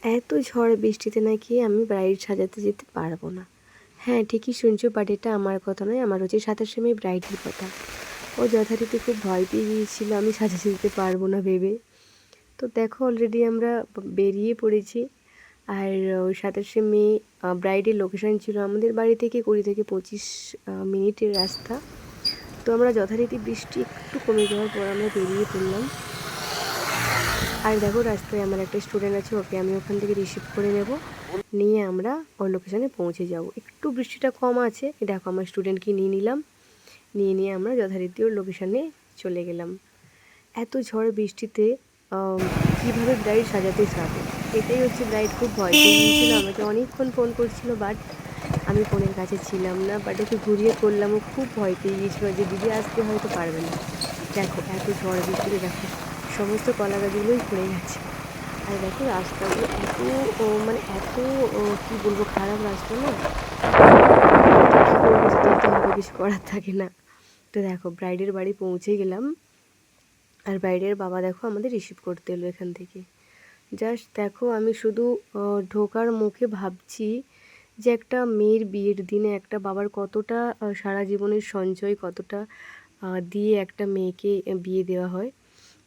এত ঝড় বৃষ্টিতে নাকি আমি ব্রাইড সাজাতে যেতে পারবো না। হ্যাঁ, ঠিকই শুনছো, বাট এটা আমার কথা নয়, আমার হচ্ছে 27 মে ব্রাইডের কথা। ও যথারীতি খুব ভয় পেয়ে গিয়েছিল আমি সাজাতে যেতে পারবো না ভেবে। তো দেখো অলরেডি আমরা বেরিয়ে পড়েছি। আর 27 মে ব্রাইডের লোকেশন ছিল আমাদের বাড়ি থেকে 20 থেকে 25 মিনিটের রাস্তা। তো আমরা যথারীতি বৃষ্টি একটু কমে যাওয়ার পর আমরা বেরিয়ে পড়লাম। আর দেখো রাস্তায় আমার একটা স্টুডেন্ট আছে, ওকে আমি ওখান থেকে রিসিভ করে নেব, নিয়ে আমরা ওর লোকেশানে পৌঁছে যাব। একটু বৃষ্টিটা কম আছে, দেখো আমার স্টুডেন্টকে নিয়ে নিলাম, নিয়ে আমরা যথারীতি ওর লোকেশানে চলে গেলাম। এত ঝড় বৃষ্টিতে কীভাবে ব্রাইড সাজাতে যাবে, এটাই হচ্ছে ব্রাইড খুব ভয় পেয়ে গিয়েছিলো, আমাকে অনেকক্ষণ ফোন করছিল, বাট আমি ফোনের কাছে ছিলাম না। বাট ওকে ঘুরিয়ে করলাম, ও খুব ভয় পেয়ে গিয়েছিলো যে দিদি আসতে হয়তো পারবে না। দেখো এত ঝড় বৃষ্টিতে দেখো সমস্ত কলা গাছগুলোই পড়ে গেছে। আর দেখো রাস্তাগুলো এত মানে এত কী বলবো, খারাপ রাস্তা না, কী করবো, যেতেই তো হবে, কিছু করার থাকে না। তো দেখো ব্রাইডের বাড়ি পৌঁছে গেলাম। আর ব্রাইডের বাবা দেখো আমাদের রিসিভ করতে এলো এখান থেকে। জাস্ট দেখো আমি শুধু ঢোকার মুখে ভাবছি যে একটা মেয়ের বিয়ের দিনে একটা বাবার কতটা সারা জীবনের সঞ্চয়, কতটা দিয়ে একটা মেয়েকে বিয়ে দেওয়া হয়।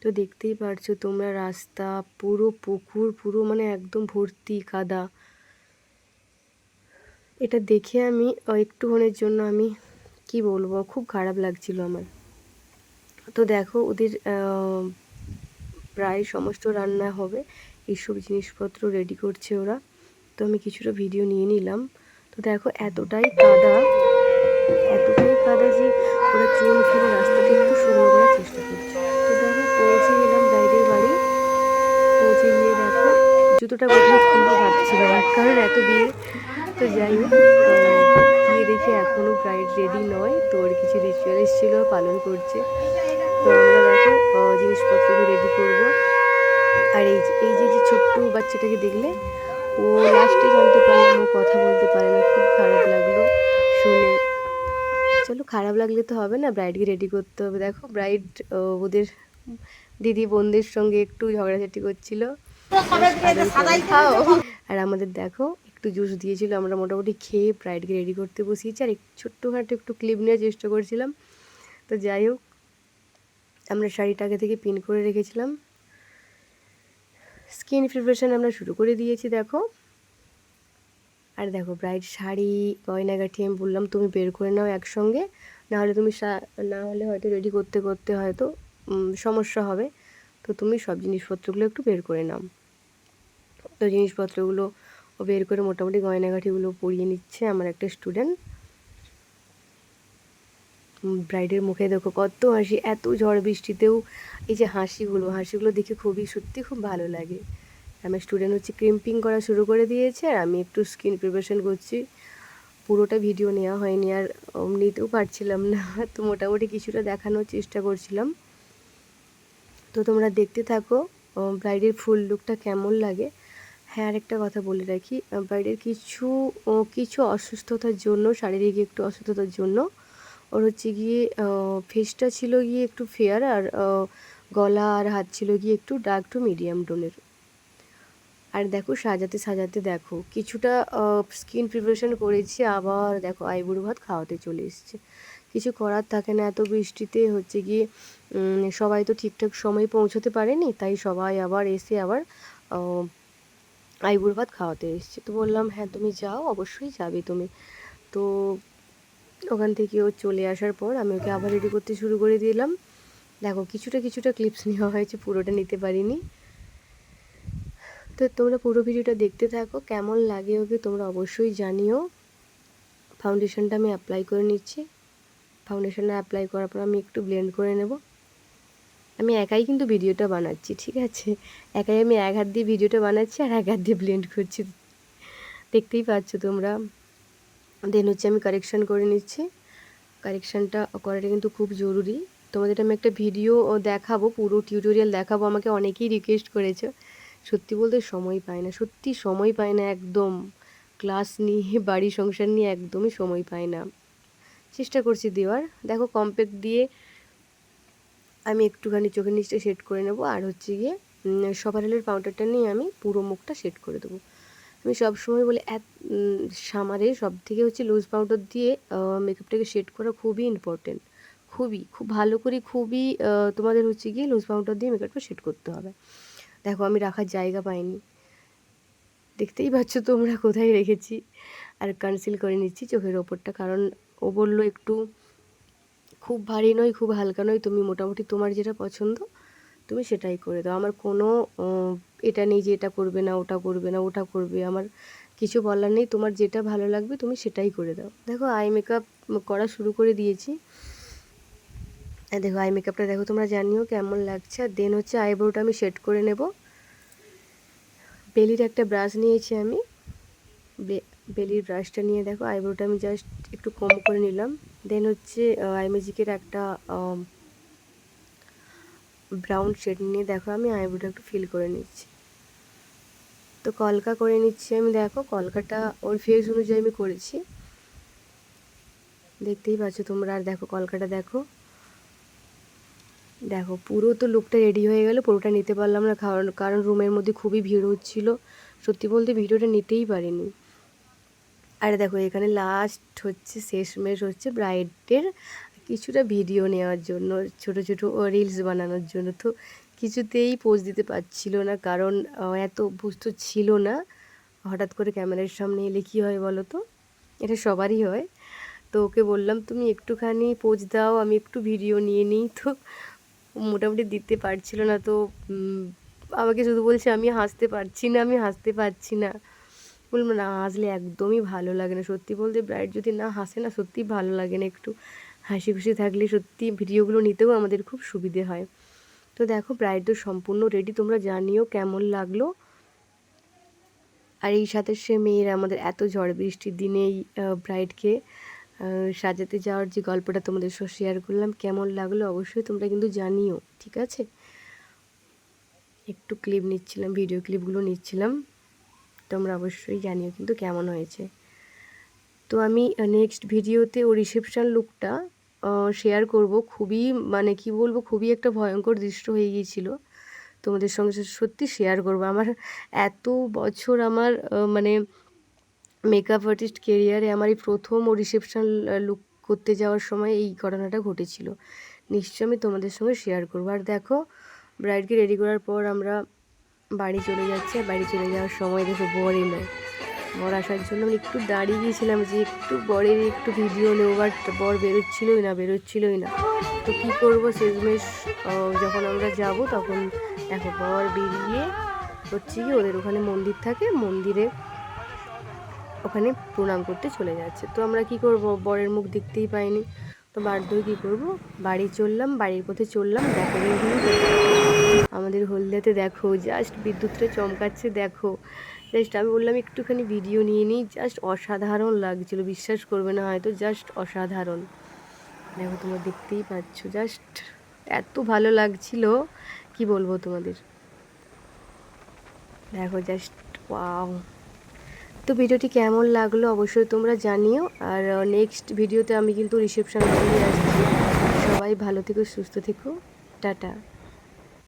তো দেখতেই পারছো তোমরা, রাস্তা পুরো পুকুর, পুরো মানে একদম ভর্তি কাদা। এটা দেখে আমি একটুক্ষণের জন্য আমি কি বলবো, খুব খারাপ লাগছিল আমার। তো দেখো ওদের প্রায় সমস্ত রান্না হবে, এইসব জিনিসপত্র রেডি করছে ওরা। তো আমি কিছুটা ভিডিও নিয়ে নিলাম। তো দেখো এতটাই কাদা, এতটাই কাদা যে ওরা চুন ফেলে রাস্তাটা একটু শুকনো করার চেষ্টা করছে। তো দেখো পৌঁছে গেলাম ব্রাইডের বাড়ি। পৌঁছে গিয়ে দেখো জুতোটা কোথায় খুলবো ভাবছিলাম, কারণ এত ভিড়। তো যাই হোক, গিয়ে দেখি এখনও ব্রাইড রেডি নয়, তো ওর কিছু রিচুয়ালস ছিল, পালন করছে। তো আমরা দেখো জিনিসপত্রগুলো রেডি করব। আর এই যে ছোট্ট বাচ্চাটাকে দেখলে, ও লাস্টে জানতে পারলাম ও কথা বলতে পারে না, খুব খারাপ লাগলো শুনে। চলো, খারাপ লাগলে তো হবে না, ব্রাইডকে রেডি করতে হবে। দেখো ব্রাইড ওদের দিদি বোনদের সঙ্গে একটু ঝগড়াঝাটি করছিল, আর আমাদের দেখো একটু জুস দিয়েছিল, আমরা মোটামুটি খেয়ে ব্রাইডকে রেডি করতে বসিয়েছি। আর ছোট্টখাটো একটু ক্লিপ নেওয়ার চেষ্টা করছিলাম। তো যাই হোক, আমরা শাড়িটা আগে থেকে পিন করে রেখেছিলাম। স্কিন প্রিপারেশন আমরা শুরু করে দিয়েছি দেখো। আর দেখো ব্রাইড শাড়ি, গয়নাগাঠি আমি বললাম তুমি বের করে নাও একসঙ্গে, নাহলে তুমি না হলে হয়তো রেডি করতে করতে হয়তো সমস্যা হবে। তো তুমি সব জিনিসপত্রগুলো একটু বের করে নাও। তো জিনিসপত্রগুলো ও বের করে মোটামুটি গয়নাগাঠিগুলো পরিয়ে নিচ্ছে আমার একটা স্টুডেন্ট। ব্রাইডের মুখে দেখো কত হাসি, এত ঝড় বৃষ্টিতেও এই যে হাসিগুলো দেখে সত্যি খুব ভালো লাগে। আমার স্টুডেন্ট হচ্ছে ক্রিম্পিং করা শুরু করে দিয়েছে, আর আমি একটু স্কিন প্রিপারেশন করছি। পুরোটা ভিডিও নেওয়া হয়নি, আর নিতেও পারছিলাম না, তো মোটামুটি কিছুটা দেখানোর চেষ্টা করছিলাম। তো তোমরা দেখতে থাকো ব্রাইডের ফুল লুকটা কেমন লাগে। হ্যাঁ, আরেকটা কথা বলে রাখি, ব্রাইডের কিছু অসুস্থতার জন্য, শারীরিক একটু অসুস্থতার জন্য ওর হচ্ছে গিয়ে ফেসটা ছিল গিয়ে একটু ফেয়ার, আর গলা আর হাত ছিল গিয়ে একটু ডার্ক টু মিডিয়াম টোনের। আর দেখো সাজাতে সাজাতে দেখো কিছুটা স্কিন প্রিপারেশন করেছি, আবার দেখো আইবুড়ো ভাত খাওয়াতে চলে এসছে। কিছু করার থাকে না, এত বৃষ্টিতে হচ্ছে গিয়ে সবাই তো ঠিকঠাক সময় পৌঁছতে পারেনি, তাই সবাই আবার এসে আবার আইবুড়ো ভাত খাওয়াতে এসছে। তো বললাম হ্যাঁ তুমি যাও, অবশ্যই যাবে তুমি। তো ওখান থেকে ও চলে আসার পর আমি ওকে আবার রেডি করতে শুরু করে দিলাম। দেখো কিছুটা ক্লিপস নেওয়া হয়েছে, পুরোটা নিতে পারিনি। তো তোমরা পুরো ভিডিওটা দেখতে থাকো, কেমন লাগে ওকে তোমরা অবশ্যই জানিও। ফাউন্ডেশনটা আমি অ্যাপ্লাই করে নিচ্ছি। ফাউন্ডেশনটা অ্যাপ্লাই করার পর আমি একটু ব্লেন্ড করে নেব। আমি একাই কিন্তু ভিডিওটা বানাচ্ছি, ঠিক আছে, একাই আমি এক হাত দিয়ে ভিডিওটা বানাচ্ছি আর এক হাত দিয়ে ব্লেন্ড করছি, দেখতেই পাচ্ছ তোমরা। দেন হচ্ছে আমি কারেকশান করে নিচ্ছি। কারেকশানটা করাটা কিন্তু খুব জরুরি। তোমাদের আমি একটা ভিডিও দেখাবো, পুরো টিউটোরিয়াল দেখাবো, আমাকে অনেকেই রিকোয়েস্ট করেছে। সত্যি বলতে সময় পায় না, সত্যি সময় পায় না একদম, ক্লাস নিয়ে বাড়ি সংসার নিয়ে একদমই সময় পায় না। চেষ্টা করছি দেওয়ার। দেখো কম্প্যাক্ট দিয়ে আমি একটুখানি চোখের নিচটা সেট করে নেব, আর হচ্ছে গিয়ে সপারেলের পাউডারটা নিয়ে আমি পুরো মুখটা সেট করে দেবো। আমি সবসময় বলি সামারে সবথেকে হচ্ছে লুজ পাউডার দিয়ে মেকআপটাকে সেট করা খুবই ইম্পর্টেন্ট, খুব ভালো করে তোমাদের হচ্ছে গিয়ে লুজ পাউডার দিয়ে মেকআপটা সেট করতে হবে। দেখো আমি রাখার জায়গা পাইনি, দেখতেই পাচ্ছ তোমরা কোথায় রেখেছি। আর কনসিল করে নিচ্ছি চোখের ওপরটা, কারণ ও বললো একটু খুব ভারী নয় খুব হালকা নয়, তুমি মোটামুটি তোমার যেটা পছন্দ তুমি সেটাই করে দাও। আমার কোনো এটা নেই যে এটা করবে না ওটা করবে না ওটা করবে, আমার কিছু বলার নেই, তোমার যেটা ভালো লাগবে তুমি সেটাই করে দাও। দেখো আই মেকআপ করা শুরু করে দিয়েছি। দেখো আই মেকআপটা দেখো তোমরা জানিও কেমন লাগছে। আর দেন হচ্ছে আইব্রোটা আমি সেট করে নেব। বেলির একটা ব্রাশ নিয়েছি আমি, বেলির ব্রাশটা নিয়ে দেখো আইব্রোটা আমি জাস্ট একটু কম করে নিলাম। দেন হচ্ছে আই ম্যাজিকের একটা ব্রাউন শেড নিয়ে দেখো আমি আইব্রোটা একটু ফিল করে নিচ্ছি। তো কলকা করে নিচ্ছি আমি, দেখো কলকাটা ওর ফেস অনুযায়ী আমি করেছি, দেখতেই পাচ্ছ তোমরা। আর দেখো কলকাটা দেখো, দেখো পুরো তো লুকটা রেডি হয়ে গেল, পুরোটা নিতে পারলাম না কারণ রুমের মধ্যে খুবই ভিড় হচ্ছিল, সত্যি বলতে ভিডিওটা নিতেই পারিনি। আর দেখো এখানে লাস্ট হচ্ছে শেষমেশ হচ্ছে ব্রাইডের কিছুটা ভিডিও নেওয়ার জন্য, ছোট ছোট রিলস বানানোর জন্য। তো কিছুতেই পোজ দিতে পারছিল না, কারণ এত অভ্যস্ত ছিল না। হঠাৎ করে ক্যামেরার সামনে এলে কী হয় বলো তো, এটা সবারই হয়। তো ওকে বললাম তুমি একটুখানি পোজ দাও, আমি একটু ভিডিও নিয়ে নিই। তো মোটামুটি দিতে পারছিল না, তো আমাকে শুধু বলছে আমি হাসতে পারছি না। বলবো না, হাসলে একদমই ভালো লাগে না, সত্যি বলতে ব্রাইড যদি না হাসে না সত্যিই ভালো লাগে না। একটু হাসি খুশি থাকলে সত্যি ভিডিওগুলো নিতেও আমাদের খুব সুবিধে হয়। তো দেখো ব্রাইড তো সম্পূর্ণ রেডি, তোমরা জানিও কেমন লাগলো। আর এই সাথে সে মেয়ের আমাদের এত ঝড় বৃষ্টির দিনেই ব্রাইডকে সাজাতে যাওয়ার যে গল্পটা তোমাদের সাথে শেয়ার করলাম, কেমন লাগলো অবশ্যই তোমরা কিন্তু জানিও, ঠিক আছে। একটু ক্লিপ নিচ্ছিলাম, ভিডিও ক্লিপগুলো নিচ্ছিলাম, তোমরা অবশ্যই জানিও কিন্তু কেমন হয়েছে। তো আমি নেক্সট ভিডিওতে ও রিসেপশান লুকটা শেয়ার করব। খুবই মানে কি বলবো, খুবই একটা ভয়ঙ্কর দৃশ্য হয়ে গিয়েছিল, তোমাদের সঙ্গে সত্যি শেয়ার করব। আমার এত বছর আমার মানে মেকআপ আর্টিস্ট কেরিয়ারে আমার এই প্রথম ও রিসেপশান লুক করতে যাওয়ার সময় এই ঘটনাটা ঘটেছিল। নিশ্চয়ই আমি তোমাদের সঙ্গে শেয়ার করবো। আর দেখো ব্রাইডকে রেডি করার পর আমরা বাড়ি চলে যাচ্ছি। আর বাড়ি চলে যাওয়ার সময় দেখো বর এলো, বর আসার জন্য আমি একটু দাঁড়িয়ে গিয়েছিলাম যে একটু বরের একটু ভিডিও নেবো, বাট বর বেরোচ্ছিলই না। তো কী করবো, শেষমেশ যখন আমরা যাব তখন দেখো বর বেরিয়ে হচ্ছে কি ওদের ওখানে মন্দির থাকে, মন্দিরে ওখানে প্রণাম করতে চলে যাচ্ছে। তো আমরা কি করব, বরের মুখ দেখতেই পাইনি, তো বাধ্য হয়ে কী করবো বাড়ির পথে চললাম। দেখো আমাদের হলদিয়াতে দেখো জাস্ট বিদ্যুৎটা চমকাচ্ছে, দেখো জাস্ট আমি বললাম একটুখানি ভিডিও নিয়ে নিই, জাস্ট অসাধারণ লাগছিল, বিশ্বাস করবে না হয়তো, জাস্ট অসাধারণ। দেখো তোমরা দেখতেই পাচ্ছ, জাস্ট এত ভালো লাগছিল কি বলবো তোমাদের, দেখো জাস্ট ওয়াও। তো ভিডিওটি কেমন লাগলো অবশ্যই তোমরা জানিও। আর নেক্সট ভিডিওতে আমি কিন্তু রিসেপশন করে আসছি। সবাই ভালো থেকো, সুস্থ থেকো, টাটা।